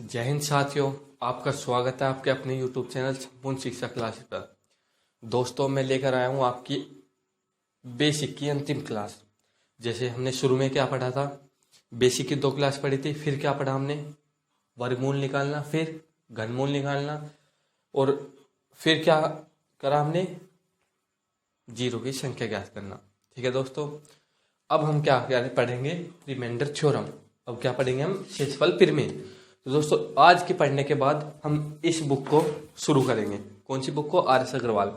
जय हिंद साथियों। आपका स्वागत है आपके अपने यूट्यूब चैनल संपूर्ण शिक्षा क्लासेस पर। दोस्तों, मैं लेकर आया हूँ आपकी बेसिक की अंतिम क्लास। जैसे हमने शुरू में क्या पढ़ा था, बेसिक की 2 क्लास पढ़ी थी। फिर क्या पढ़ा हमने, वर्गमूल निकालना, फिर घनमूल निकालना, और फिर क्या करा हमने, जीरो की संख्या ज्ञात करना। ठीक है दोस्तों, अब हम क्या पढ़ेंगे, रिमाइंडर थ्योरम। अब क्या पढ़ेंगे हम, शेषफल प्रमेय। तो दोस्तों, आज के पढ़ने के बाद हम इस बुक को शुरू करेंगे। कौन सी बुक को, आर एस अग्रवाल।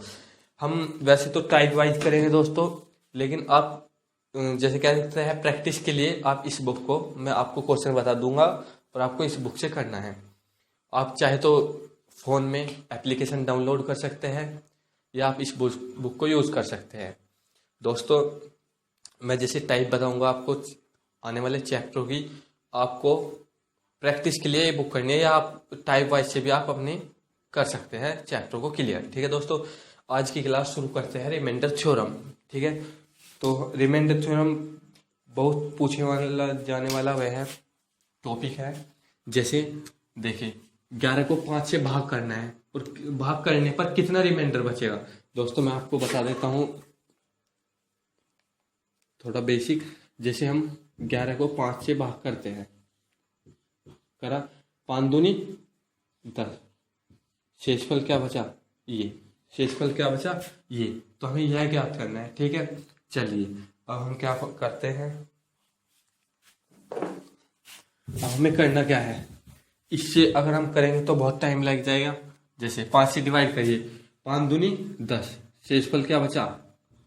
हम वैसे तो टाइप वाइज करेंगे दोस्तों, लेकिन आप जैसे कह सकते हैं प्रैक्टिस के लिए आप इस बुक को, मैं आपको क्वेश्चन बता दूंगा और आपको इस बुक से करना है। आप चाहे तो फ़ोन में एप्लीकेशन डाउनलोड कर सकते हैं या आप इस बुक को यूज़ कर सकते हैं। दोस्तों, मैं जैसे टाइप बताऊंगा आपको आने वाले चैप्टरों की, आपको प्रैक्टिस के लिए ये बुक करनी है, या आप टाइप वाइज से भी आप अपने कर सकते हैं चैप्टर को क्लियर। ठीक है दोस्तों, आज की क्लास शुरू करते हैं रिमाइंडर थ्योरम। ठीक है, तो रिमाइंडर थ्योरम बहुत पूछने वाला जाने वाला वह है टॉपिक है। जैसे देखिए, 11 को 5 से भाग करना है और भाग करने पर कितना रिमाइंडर बचेगा। दोस्तों, मैं आपको बता देता हूँ थोड़ा बेसिक। जैसे हम 11 को 5 से भाग करते हैं, करा 5 दूनी 10, शेषफल क्या बचा, ये शेषफल क्या बचा, ये। तो हमें यह ज्ञात करना है। ठीक है, चलिए अब हम क्या करते हैं, अब हमें करना क्या है। इससे अगर हम करेंगे तो बहुत टाइम लग जाएगा। जैसे 5 से डिवाइड करिए, 5 दूनी 10, शेषफल क्या बचा,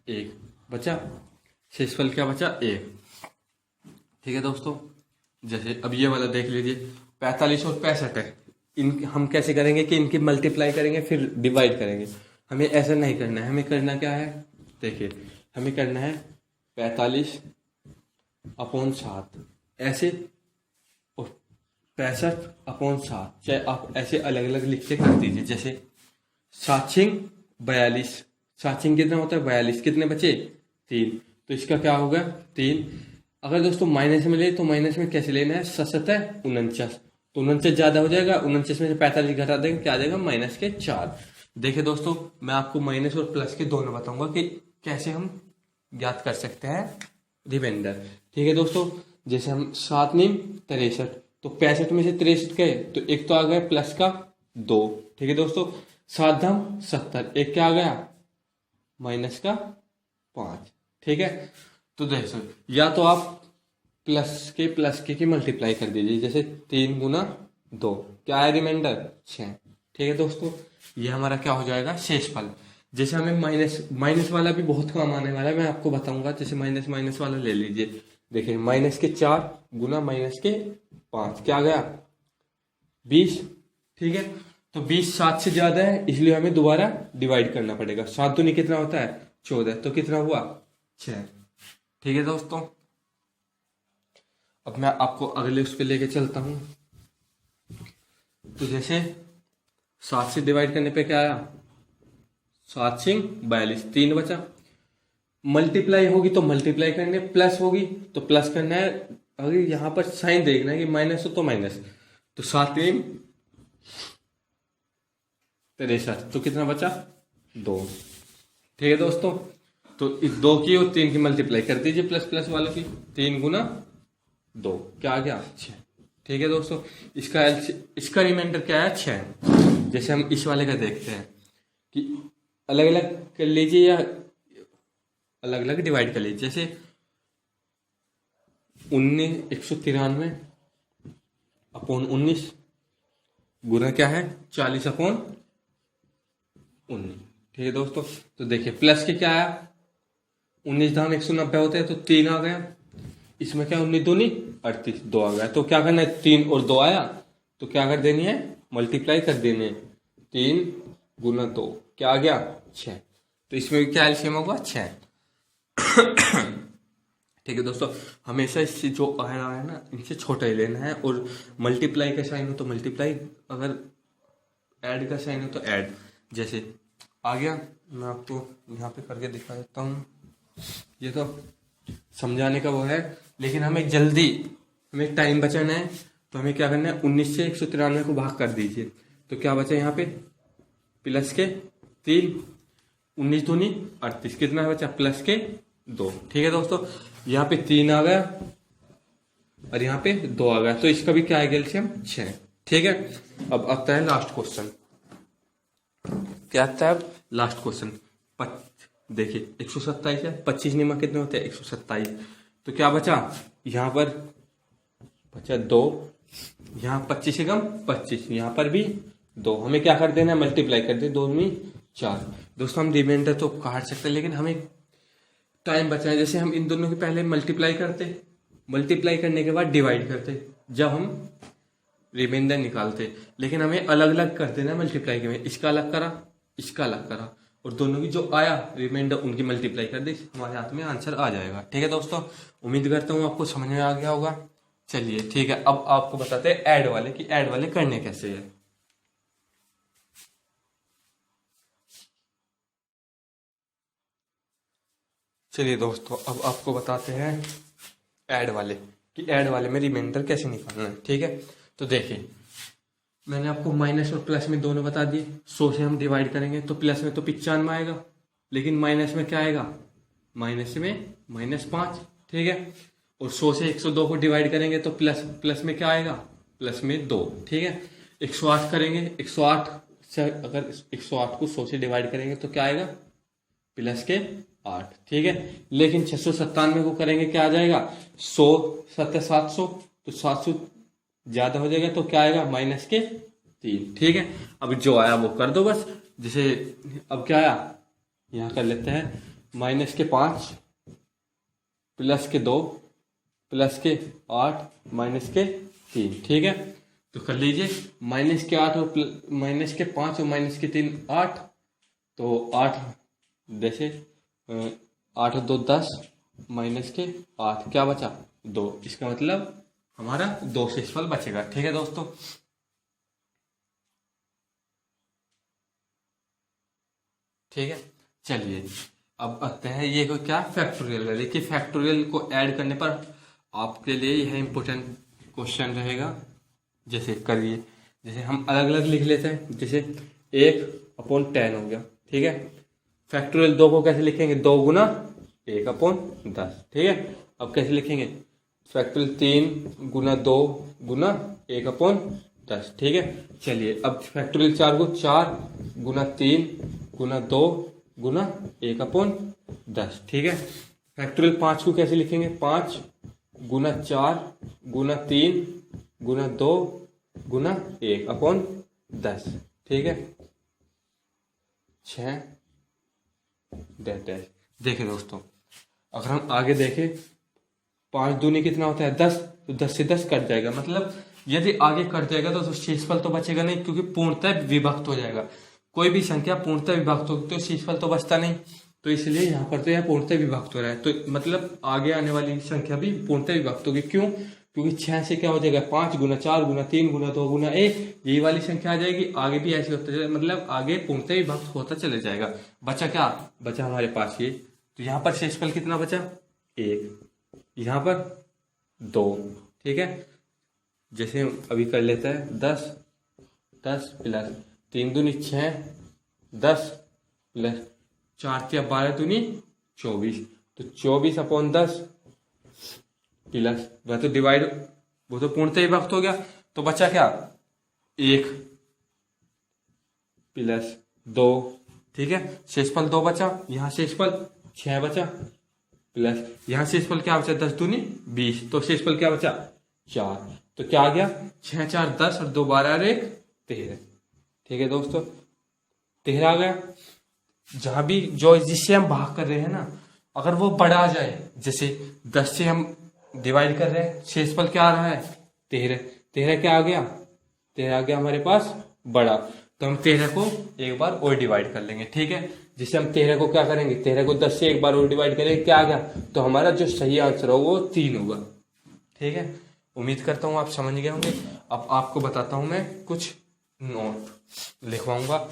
1 बचा, शेषफल क्या बचा, 1। ठीक है दोस्तों, जैसे अब ये वाला देख लीजिए, 45 और 65 है। इन हम कैसे करेंगे कि इनकी मल्टीप्लाई करेंगे फिर डिवाइड करेंगे। हमें ऐसा नहीं करना है। हमें करना क्या है, देखिए हमें करना है 45/7 ऐसे, और 65/7, चाहे आप ऐसे अलग अलग लिख के कर दीजिए। जैसे 7×42, 7 कितना होता है 42, कितने बचे 3, तो इसका क्या होगा 3। अगर दोस्तों माइनस में ले तो माइनस में कैसे लेना है, 7×7 तो 49 ज्यादा हो जाएगा। 49 में से 45 घटा देंगे, क्या आ जाएगा -4। देखिए दोस्तों, मैं आपको माइनस और प्लस के दोनों बताऊंगा कि कैसे हम ज्ञात कर सकते हैं रिमाइंडर। ठीक है दोस्तों, जैसे हम 7×9 = 63, तो 65 में से 63 गए तो एक तो आ गया प्लस का 2। ठीक है दोस्तों, 7×70, एक क्या आ गया माइनस का 5। ठीक है, तो देखो या तो आप प्लस के की मल्टीप्लाई कर दीजिए। जैसे 3×2 क्या है रिमाइंडर 6। ठीक है दोस्तों, ये हमारा क्या हो जाएगा शेषफल। जैसे हमें माइनस वाला भी बहुत काम आने वाला है, मैं आपको बताऊंगा। जैसे माइनस वाला ले लीजिए, देखिए -4 गुना -5 क्या गया 20। ठीक है, तो 20 7 से ज्यादा है, इसलिए हमें दोबारा डिवाइड करना पड़ेगा। 7 दूनी कितना होता है 14, तो कितना हुआ 6। ठीक है दोस्तों, अब मैं आपको अगले उस पर लेके चलता हूं। तो जैसे 7 से डिवाइड करने पे क्या आया, 7×42, 3 बचा। मल्टीप्लाई होगी तो मल्टीप्लाई करने, प्लस होगी तो प्लस करना है। अगर यहां पर साइन देखना है कि माइनस हो तो माइनस, तो 7×63 तो कितना बचा 2। ठीक है दोस्तों, तो इस 2 की और 3 की मल्टीप्लाई कर दीजिए प्लस प्लस वालों की, 3×2 क्या आ गया 6। ठीक है दोस्तों, इसका रिमाइंडर क्या है 6। जैसे हम इस वाले का देखते हैं कि अलग अलग कर लीजिए या अलग अलग डिवाइड कर लीजिए। जैसे 193/19 गुना क्या है 40/19। ठीक है दोस्तों, तो देखिए प्लस के क्या आया, 19×190 होते हैं तो 3 आ गया। इसमें क्या 19×2 = 38, 2 आ गया। तो क्या करना है, 3 और 2 आया तो क्या कर देनी है, मल्टीप्लाई कर देनी है। 3×2 क्या आ गया 6, तो इसमें भी क्या एलसीएम होगा 6। ठीक है दोस्तों, हमेशा इससे जो आ रहा है ना, इनसे छोटा ही लेना है। और मल्टीप्लाई का साइन हो तो मल्टीप्लाई, अगर ऐड का साइन हो तो ऐड। जैसे आ गया, मैं आपको यहाँ पे करके दिखा देता हूँ। ये तो समझाने का वो है, लेकिन हमें टाइम बचाना है। तो हमें क्या करना है, 19 से 193 को भाग कर दीजिए। तो क्या बचा यहाँ पे, प्लस के 3, 19 दूनी 38, कितना बचा, प्लस के 2। ठीक है दोस्तों, यहाँ पे 3 आ गया और यहाँ पे 2 आ गया, तो इसका भी क्या है एलसीएम 6। ठीक है, अब आता है लास्ट क्वेश्चन। क्या आता है लास्ट क्वेश्चन, देखिए 127 है, 25 निमा कितने होते हैं 127। तो क्या बचा, यहाँ पर बचा 2, यहाँ 25 से कम 25, यहाँ पर भी 2, हमें क्या कर देना है, मल्टीप्लाई कर दे, 2 में 4। दोस्तों हम रिमाइंडर तो काट सकते हैं, लेकिन हमें टाइम बचा है। जैसे हम इन दोनों के पहले मल्टीप्लाई करते, मल्टीप्लाई करने के बाद डिवाइड करते जब हम रिमाइंडर निकालते, लेकिन हमें अलग अलग कर देना मल्टीप्लाई के में, इसका अलग करा, इसका अलग करा, और दोनों की जो आया रिमाइंडर उनकी मल्टीप्लाई कर दी, हमारे हाथ में आंसर आ जाएगा। ठीक है दोस्तों, उम्मीद करता हूँ आपको समझ में आ गया होगा। चलिए ठीक है, अब आपको बताते हैं ऐड वाले कि ऐड वाले करने कैसे है। चलिए दोस्तों, अब आपको बताते हैं ऐड वाले कि ऐड वाले में रिमाइंडर कैसे निकालना है। ठीक है, तो देखिए मैंने आपको माइनस और प्लस में दोनों बता दिए। 100 से हम डिवाइड करेंगे तो प्लस में तो 95 आएगा, लेकिन माइनस में क्या आएगा, माइनस में -5। ठीक है, और 100 से 102 को डिवाइड करेंगे तो प्लस में क्या आएगा, प्लस में 2। ठीक है, 108 करेंगे, 108 से अगर 108 को 100 से डिवाइड करेंगे तो क्या आएगा, प्लस के 8। ठीक है, लेकिन 697 को करेंगे क्या आ जाएगा, 100 7 700, तो 700 ज्यादा हो जाएगा, तो क्या आएगा, माइनस के 3। ठीक है, अब जो आया वो कर दो बस। जैसे अब क्या आया, यहाँ कर लेते हैं, माइनस के 5, प्लस के 2, प्लस के 8, माइनस के 3। ठीक है, तो कर लीजिए, माइनस के 8 और माइनस के 5 और माइनस के 3 8, तो 8 जैसे 8 और 2 10, माइनस के 8, क्या बचा 2, इसका मतलब हमारा 2 शेषफल बचेगा। ठीक है दोस्तों, ठीक है, चलिए अब आते हैं ये को क्या, फैक्टोरियल है। देखिए फैक्टोरियल को ऐड करने पर आपके लिए यह इंपॉर्टेंट क्वेश्चन रहेगा। जैसे करिए, जैसे हम अलग अलग लिख लेते हैं, जैसे 1/10 हो गया। ठीक है, फैक्टोरियल 2 को कैसे लिखेंगे, 2 गुना 1/10। ठीक है, अब कैसे लिखेंगे, फैक्टोरियल 3 गुना 2 गुना 1/10। ठीक है, चलिए अब फैक्टोरियल 4 को 4 गुना 3 गुना 2 गुना 1/10। ठीक है, फैक्टोरियल 5 को कैसे लिखेंगे, 5 गुना 4 गुना 3 गुना 2 गुना 1/10। ठीक है, 6 डैश। देखिए दोस्तों, अगर हम आगे देखें, 5 दूनी कितना होता है 10, तो 10 से 10 कट जाएगा, मतलब यदि आगे कट जाएगा तो शेषफल तो बचेगा नहीं, क्योंकि पूर्णतः विभक्त हो जाएगा। कोई भी संख्या पूर्णतः विभक्त होगी तो शेषफल तो बचता नहीं, तो इसलिए यहाँ पर तो यह पूर्णतः विभक्त हो रहा है, तो मतलब आगे आने वाली संख्या भी पूर्णतः विभक्त होगी। क्यों, क्योंकि 6 से क्या हो जाएगा, 5 गुना 4 गुना 3 गुना 2 गुना 1, यही वाली संख्या आ जाएगी। आगे भी ऐसे होता जाएगा, मतलब आगे पूर्णतः विभक्त होता चले जाएगा। बचा क्या, बचा हमारे पास ये, तो यहाँ पर शेषफल कितना बचा, 1, यहाँ पर 2। ठीक है, जैसे अभी कर लेते हैं 10 10 प्लस 3 दूनी 6, 10 प्लस 4 या 12 दूनी 24, तो 24/10 प्लस वह तो डिवाइड, वो तो पूर्णतः विभक्त हो गया, तो बचा क्या, 1 प्लस 2। ठीक है, शेषफल 2 बचा, यहाँ शेषफल 6 बचा, प्लस यहाँ शेषफल क्या बचा, 10 दूनी 20, तो शेषफल क्या बचा 4, तो क्या आ गया, 6 4 10 और 2 12 और 1 13। ठीक है दोस्तों, 13 आ गया। जहां भी जो जिससे हम भाग कर रहे हैं ना, अगर वो बड़ा आ जाए, जैसे 10 से हम डिवाइड कर रहे हैं, शेषफल क्या आ रहा है 13, 13 क्या आ गया, 13 आ गया हमारे पास बड़ा, तो हम 13 को एक बार और डिवाइड कर लेंगे। ठीक है, जिससे हम 13 को क्या करेंगे, 13 को 10 से एक बार और डिवाइड करेंगे, क्या आ गया, तो हमारा जो सही आंसर होगा वो 3 होगा। ठीक है, उम्मीद करता हूँ आप समझ गए होंगे। अब आपको बताता हूँ मैं कुछ नोट लिखवाऊंगा,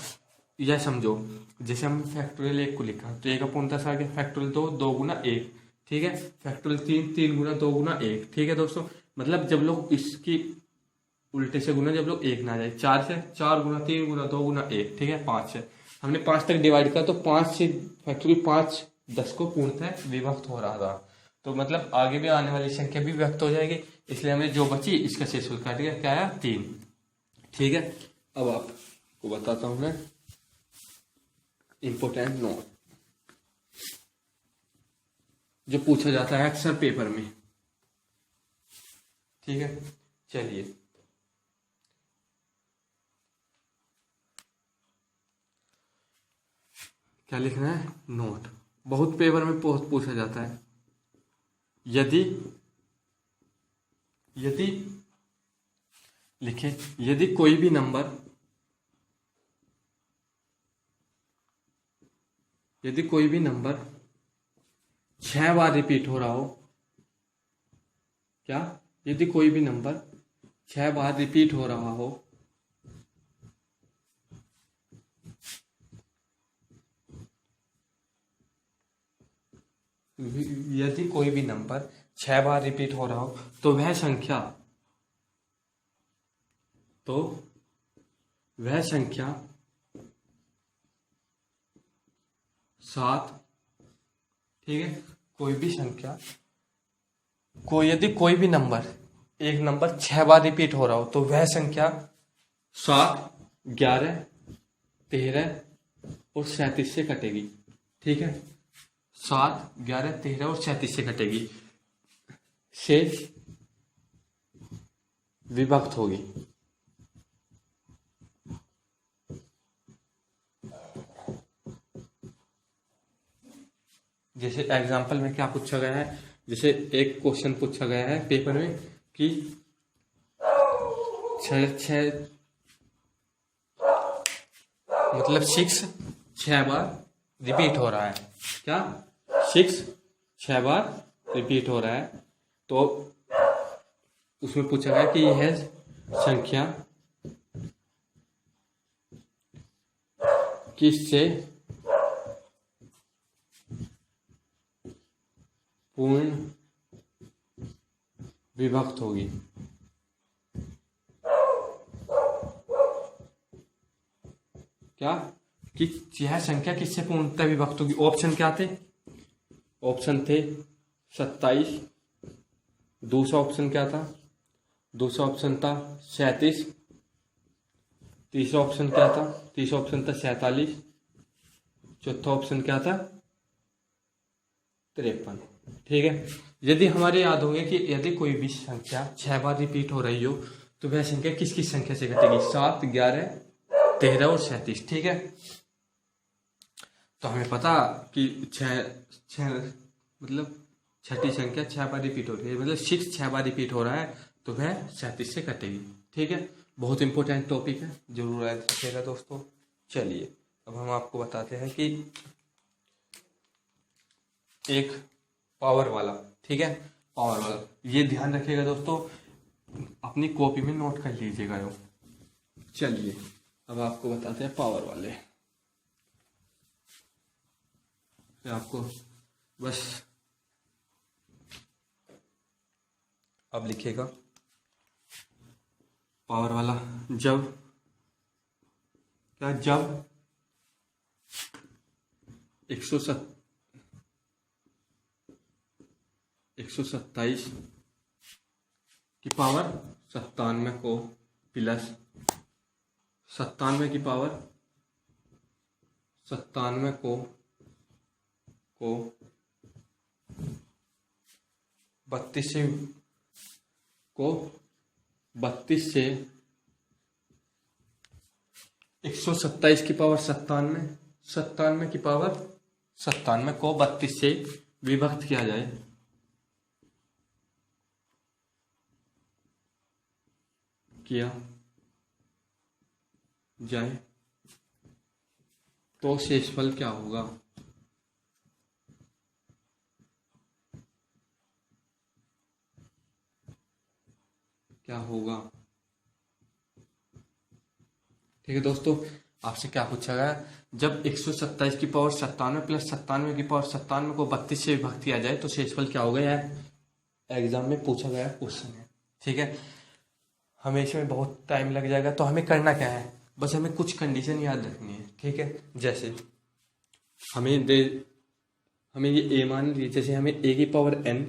यह समझो। जैसे हम फैक्टोरियल 1 को लिखा तो 1/10 आ गया, फैक्टोरियल 2 2 गुना 1। ठीक है, फैक्टोरियल 3 3 गुना 2 गुना 1। ठीक है दोस्तों, मतलब जब लोग इसकी उल्टे से गुना जब लोग एक ना आ जाए, 4 से 4 गुना 3 गुना 2 गुना 1, ठीक है 5 से हमने 5 तक डिवाइड किया, तो 5 से फैक्टोरियल 5 10 को पूर्णतः विभक्त हो रहा था, तो मतलब आगे भी आने वाली संख्या भी व्यक्त हो जाएगी, इसलिए हमें जो बची इसका शेषफल काट गया, क्या आया 3, ठीक है। अब आपको बताता हूं मैं इंपॉर्टेंट नोट जो पूछा जाता है अक्सर पेपर में, ठीक है। चलिए क्या लिखना है, नोट, बहुत पेपर में पूछा जाता है। यदि लिखे, यदि कोई भी नंबर, यदि कोई भी नंबर 6 बार रिपीट हो रहा हो, क्या, यदि कोई भी नंबर 6 बार रिपीट हो रहा हो, यदि कोई भी नंबर 6 बार रिपीट हो रहा हो, तो वह संख्या 7, ठीक है। कोई भी संख्या यदि कोई भी नंबर, एक नंबर 6 बार रिपीट हो रहा हो, तो वह संख्या 7, 11, 13 और 37 से कटेगी, ठीक है। 7, 11, 13 और 37 से कटेगी, से विभक्त होगी। जैसे एग्जाम्पल में क्या पूछा गया है, जैसे एक क्वेश्चन पूछा गया है पेपर में कि 6 मतलब 6 बार रिपीट हो रहा है, क्या 6 बार रिपीट हो रहा है, तो उसमें पूछा गया कि यह संख्या किससे पूर्ण विभक्त होगी। क्या कि यह संख्या किससे पूर्णतः विभक्त होगी। ऑप्शन क्या थे, ऑप्शन थे 27, दूसरा ऑप्शन क्या था, दूसरा ऑप्शन था 37, तीसरा ऑप्शन क्या था, तीसरा ऑप्शन था 47, चौथा ऑप्शन क्या था 53, ठीक है। यदि हमारे याद होंगे कि यदि कोई भी संख्या 6 बार रिपीट हो रही हो, तो वह संख्या किस किस संख्या से घटेगी, 7, 11, 13 और 37, ठीक है। तो हमें पता कि 6 मतलब छठी संख्या 6 बार रिपीट हो रही है, मतलब 6 बार रिपीट हो रहा है, तो वह 37 से कटेगी, ठीक है। बहुत इंपॉर्टेंट टॉपिक है, जरूर याद रखिएगा दोस्तों। चलिए अब हम आपको बताते हैं कि एक पावर वाला, ठीक है, पावर वाला, ये ध्यान रखिएगा दोस्तों, अपनी कॉपी में नोट कर लीजिएगा यो। चलिए अब आपको बताते हैं पावर वाले, फिर आपको बस अब लिखिएगा पावर वाला, जब 127 की पावर 97 को प्लस 97 की पावर 97 को 32 से 127 की पावर 97 की पावर 97 को 32 से विभक्त किया जाए, तो शेषफल क्या होगा। ठीक है दोस्तों, आपसे क्या पूछा गया, जब 127 की पावर 97 प्लस 97 की पावर 97 को 32 से विभक्त किया जाए तो शेषफल क्या होगा, यार एग्जाम में पूछा गया क्वेश्चन है, ठीक है। हमें इसमें बहुत टाइम लग जाएगा। तो हमें करना क्या है, बस हमें कुछ कंडीशन याद रखनी है, ठीक है। जैसे हमें ये ए मान लीजिए, जैसे हमें ए की पावर n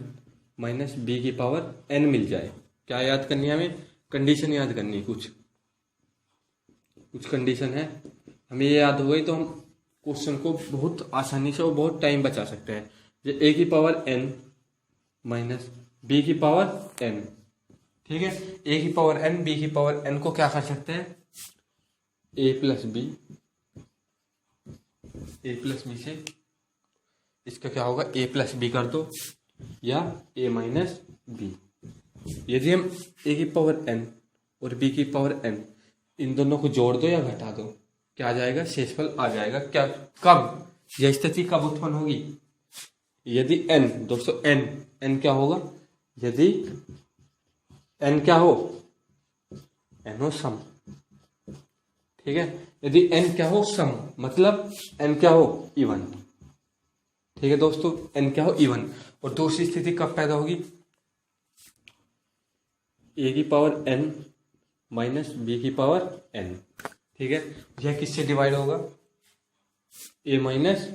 माइनस बी की पावर n मिल जाए। क्या याद करनी है हमें, कंडीशन याद करनी है। कुछ कंडीशन है, हमें ये याद हो गई तो हम क्वेश्चन को बहुत आसानी से और बहुत टाइम बचा सकते हैं। ये ए की पावर n माइनस बी की पावर n, ठीक है। ए की पावर n बी की पावर n को क्या कर सकते हैं, ए प्लस बी से इसका क्या होगा, ए प्लस बी कर दो या ए माइनस बी। यदि हम ए की पावर n और बी की पावर n इन दोनों को जोड़ दो या घटा दो, क्या आ जाएगा, शेषफल आ जाएगा। क्या, कब, यह स्थिति कब उत्पन्न होगी, यदि n, दोस्तों n क्या होगा, यदि n क्या हो, n हो सम, ठीक है। यदि n क्या हो सम, मतलब n क्या हो इवन, ठीक है दोस्तों, n क्या हो इवन। और दूसरी स्थिति कब पैदा होगी, a की पावर n माइनस बी की पावर n, ठीक है। यह किससे डिवाइड होगा, a माइनस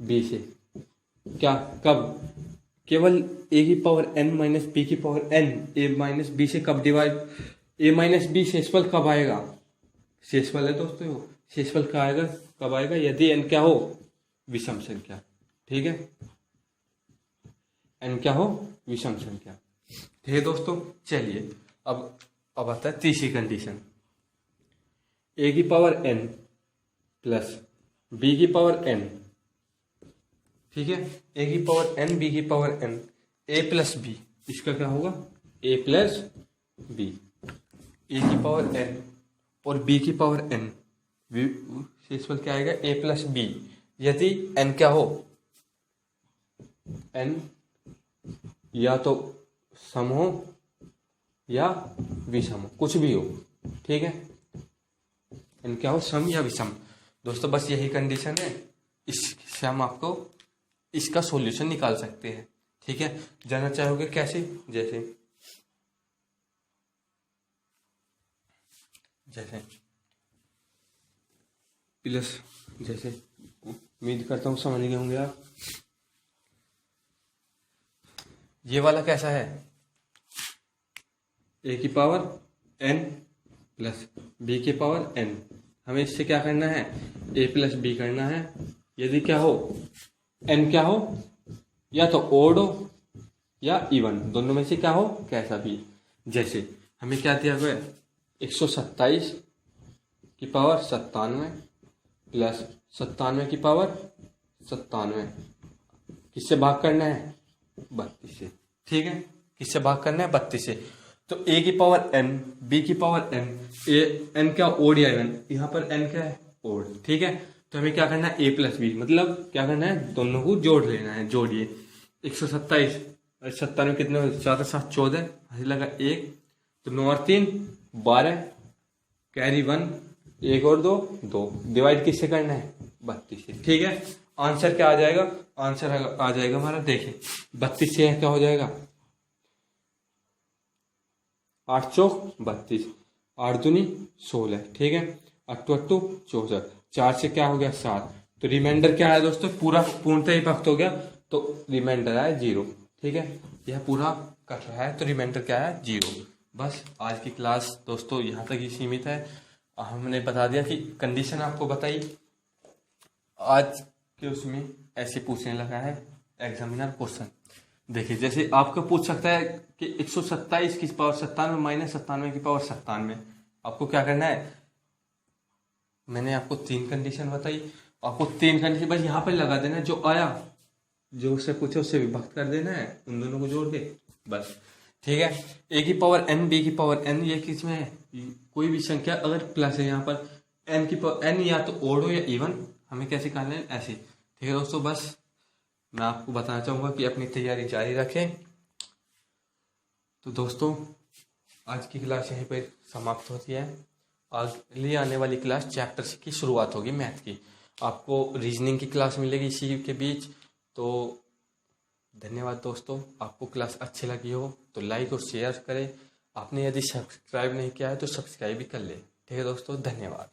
बी से। क्या, कब, केवल a की पावर n माइनस बी की power n a minus b से कब डिवाइड, a माइनस बी शेषफल कब आएगा, शेषफल है दोस्तों, शेषफल कब आएगा, यदि n क्या हो विषम संख्या, ठीक है, n क्या हो विषम संख्या, ठीक है दोस्तों। चलिए अब आता है तीसरी कंडीशन, a की पावर n प्लस b की पावर n, ठीक है। a की पावर n बी की power n, a plus b, इसका क्या होगा, a प्लस बी, a की पावर n और b की पावर n, शेषफल क्या आएगा, a प्लस बी। यदि n क्या हो, n या तो सम हो या विषम हो, कुछ भी हो, ठीक है। n क्या हो, सम या विषम। दोस्तों बस यही कंडीशन है, इससे हम आपको इसका सॉल्यूशन निकाल सकते हैं, ठीक है। जानना चाहोगे कैसे, जैसे प्लस, जैसे उम्मीद करता हूँ समझ गए होंगे आप। ये वाला कैसा है, ए की पावर n प्लस बी की पावर n, हमें इससे क्या करना है, a प्लस बी करना है। यदि क्या हो, n क्या हो, या तो ओड हो या इवन, दोनों में से क्या हो, कैसा भी। जैसे हमें क्या दिया गया, 127 की पावर 97 प्लस 97 की पावर 97, किससे भाग करना है, 32 से, ठीक है। किससे भाग करना है, 32 से। तो a की पावर n b की पावर n, n क्या ओड या इवन, यहाँ पर n क्या है ओड, ठीक है। तो हमें क्या करना है, a प्लस बी, मतलब क्या करना है, दोनों को जोड़ लेना है। जोड़िए 127 और 97 कितने हो, 4 7 14, हंसी लगा 1, तो 9 और 3 12, कैरी 1, 1 और 2 2, डिवाइड किससे करना है, 32 से, ठीक है। आंसर क्या आ जाएगा, आंसर आ जाएगा हमारा, देखिए 32 से क्या हो जाएगा, 8 चौक 32, 8 दूनी 16, ठीक है। 8 8 64, 4 से क्या हो गया 7, तो रिमाइंडर क्या है दोस्तों, पूरा पूर्णतः विभक्त हो गया, तो रिमाइंडर है 0, ठीक है। यह पूरा कट रहा है तो रिमाइंडर क्या है 0। बस आज की क्लास दोस्तों यहाँ तक ही सीमित है। हमने बता दिया कि कंडीशन आपको बताई, आज के उसमें ऐसे पूछने लगा है एग्जामिनर क्वेश्चन। देखिए जैसे आपको पूछ सकता है कि 127 की पावर 97 माइनस 97 की पावर 97, आपको क्या करना है, मैंने आपको 3 कंडीशन बताई, आपको 3 कंडीशन बस यहाँ पर लगा देना, जो आया जो उससे पूछे उससे विभक्त कर देना है, उन दोनों को जोड़ के बस, ठीक है। a की पावर n b की पावर n, ये किस में है, कोई भी संख्या अगर प्लस है यहाँ पर, n की पावर n या तो ओड हो या इवन, हमें कैसे करना है ऐसे, ठीक है दोस्तों। बस मैं आपको बताना चाहूँगा कि अपनी तैयारी जारी रखें। तो दोस्तों आज की क्लास यहीं पर समाप्त होती है। अगली आने वाली क्लास चैप्टर की शुरुआत होगी मैथ की, आपको रीजनिंग की क्लास मिलेगी इसी के बीच। तो धन्यवाद दोस्तों, आपको क्लास अच्छी लगी हो तो लाइक और शेयर करें। आपने यदि सब्सक्राइब नहीं किया है तो सब्सक्राइब भी कर ले। ठीक है दोस्तों, धन्यवाद।